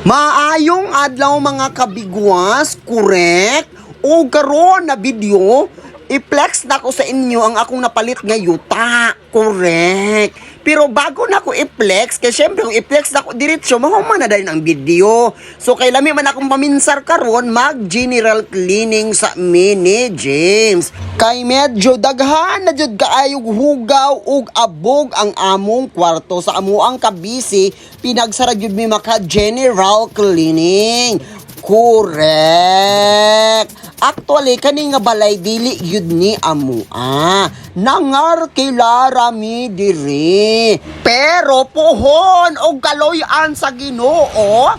Maayong adlaw mga kabigwas, correct? O karon na video, i-flex na ko sa inyo ang akong napalit nga yuta, correct? Pero bago na ko i-flex, kaya syempre kung i-flex na ko diretsyo, mahuman na dahil ang video. So kay lami man akong paminsar karon mag-general cleaning sa Mini James. Kay medyo daghan na jud kaayog hugaw ug abog ang among kwarto sa amuang kabisi, pinagsara jud mi maka-general cleaning. Correct. Actually, kani nga balay dili yun ni amua. Nangar kilara mi diri. Pero pohon o kaloyan sa Ginoo,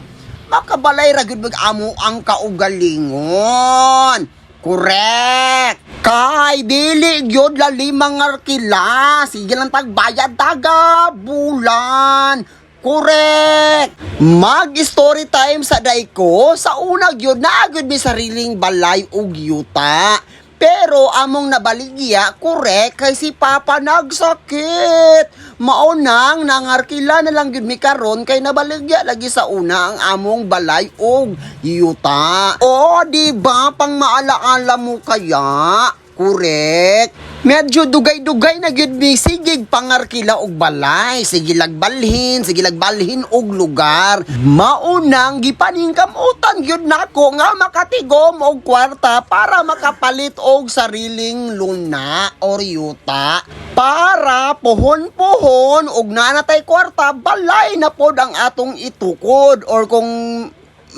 makabalay ra gyud amo ang kaugalingon. Correct. Kay dili gyud lali mangar kila. Sige lang tagbayad taga bulan. Correct! Mag-story time sa dayko, sa una gyud na gyud mi sariling balay ug yuta. Pero among nabaligya, correct, kay si Papa nagsakit. Maunang nangarkila na lang gyud mi karon kay nabaligya lagi sa una ang among balay ug yuta. O di ba pang maalaala mo kaya? Correct. Medyo dugay-dugay na gyud mi sigig pangarkila og balay, sige lagbalhin og lugar. Maunang gipaningkamutan gyud nako nga makatigom og kwarta para makapalit og sariling luna or yuta. Para pohon-pohon og nanatay kwarta, balay na pod ang atong itukod, or kung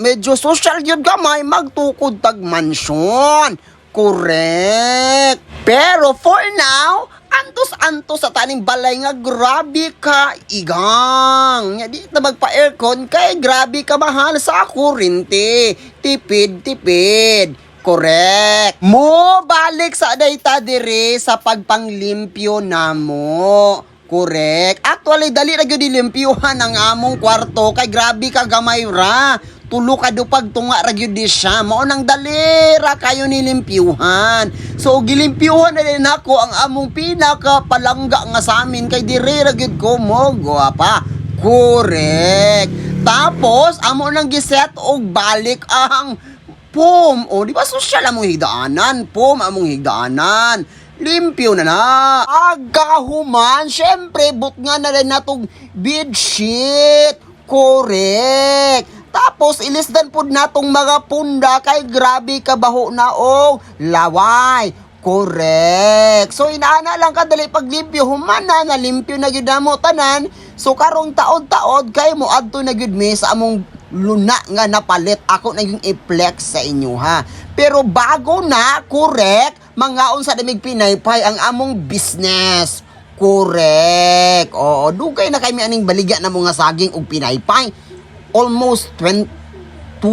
medyo social gyud gamay magtukod tag mansyon. Correct. Pero for now, antos-antos sa taning balay nga grabe ka igang. Nya di na magpa-aircon kay grabe ka mahal sa kuryente. Tipid-tipid. Correct. Mo balik sa dayta dire sa pagpanglimpyo namo. Correct. Actually dali ra gyud limpyuhan ang among kwarto kay grabe ka gamay ra. Tulo ka do pagtunga ra gyud di siya. Mao nang dalira kayo nilimpyuhan. So gilimpyuhan na din ako ang among pinaka palangga nga sa amin kay dire ra gyud ko mo guwapa. Correct. Tapos amo nang giset og balik ang pom. O di ba sosyal among higdaanan? Pom among higdaanan. Limpyo na na. Agahuman, syempre but nga na rin natong bedsheet. Correct. Tapos ilisdan pod natong mga punda kay grabe kabaho na og laway. Correct. So inaana lang kadali paglimpyo, humana na limpyo na gyud mo tanan. So karong taod-taod kay mo adto na gyud mi sa among luna nga napalit. Ako na yung i-flex sa inyo ha. Pero bago na, correct, mangaon sa damig pinaypay ang among business. Correct. Oo, dugay na kay mi aning baligya na mga saging ug pinaypay. Almost 2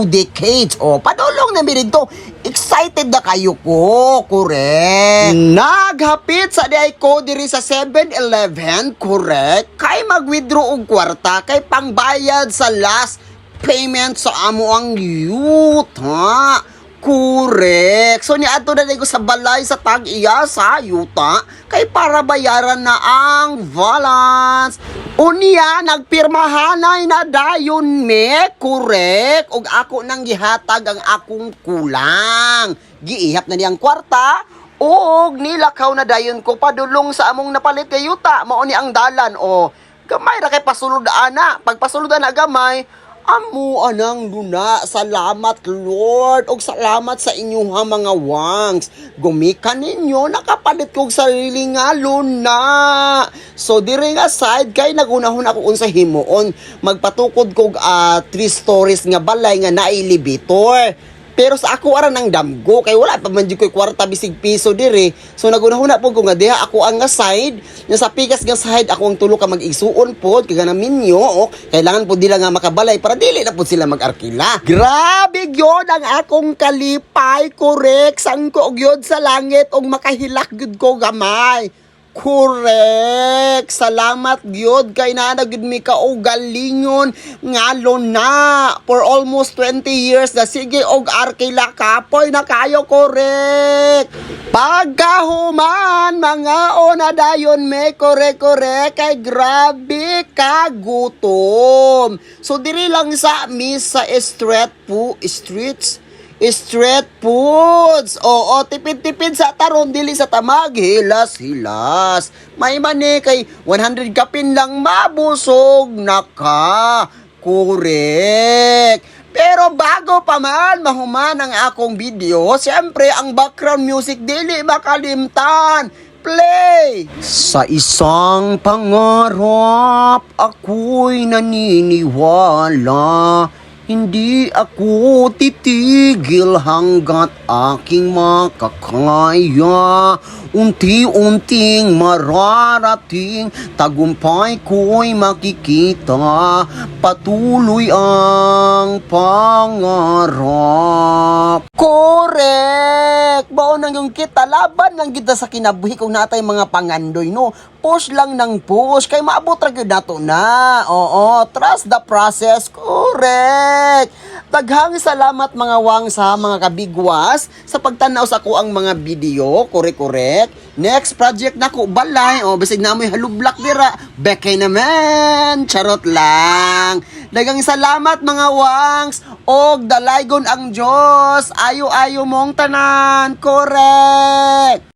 decades. O, padulong na mi dito. Excited na kayo ko. Correct. Naghapit sa diay ko diri sa 7-Eleven. Correct. Kay mag-withdraw og kwarta. Kay pangbayad sa last payment sa amo ang youth. Ha? Correct. So niadto na ko sa balay sa tag-iya sa yuta kay para bayaran na ang balance. Unya nagpirmahanay na dayon me, correct. Og ako nang gihatag ang akong kulang. Giihap na niyang kwarta og nilakaw na dayon ko padulong sa among napalit kay yuta. Mao ni ang dalan o gamay ra kay pasulod ana. Pag pasulod na gamay, amo anang luna. Salamat Lord og salamat sa inyong mga wangs. Gumikan ninyo nakapalit kog sarili nga luna. So diri nga side kay nagunahon ako unsa himuon. Magpatukod kog 3 stories nga balay nga naay elevator. Pero sa ako ara nang damgo kay wala pa man jud koy kwarta bisig piso dire. So nagunahuna po ko nga diha ako ang nga side, nya sa pikas nga side ako ang tulo ka mag-isuon pod kay ganang minyo. Kailangan po dila nga makabalay para dili na po sila mag-arkila. Grabe gyud ang akong kalipay, correct. Sangko gyud sa langit og makahilak gyud ko gamay. Correct. Salamat gyud kay nanagid mi ka og galingon ngalo na for almost 20 years na sige og arkila kapoy na kayo correct. Pagkahuman mga ona dayon me correct kay grabe ka gutom. So diri lang sa sa street foods. Oo, tipid-tipid sa taron dili sa tamag, hilas-hilas. May mani kay 100 kapin lang mabusog na ka. Correct. Pero bago pa man mahuman ang akong video, siyempre ang background music dili makalimtan. Play! Sa isang pangarap, ako'y naniniwala. Hindi ako titigil hanggat aking makakaya. Unti-unting mararating, tagumpay ko'y makikita. Patuloy ang pangarap. Correct! Baon nang yung kita, laban lang kita sa kinabuhi kung natay mga pangandoy, no? Push lang ng push, kay maabot ra gyud nato na. Oo, trust the process. Correct! Daghang salamat mga wang sa mga kabigwas sa pagtanaw sa ako ang mga video. Correct. Next project nako balay. O bisig na mo'y halublak dira. Bekay naman. Charot lang. Daghang salamat mga wangs. Og dalaygon ang Diyos. Ayo mong tanan. Correct.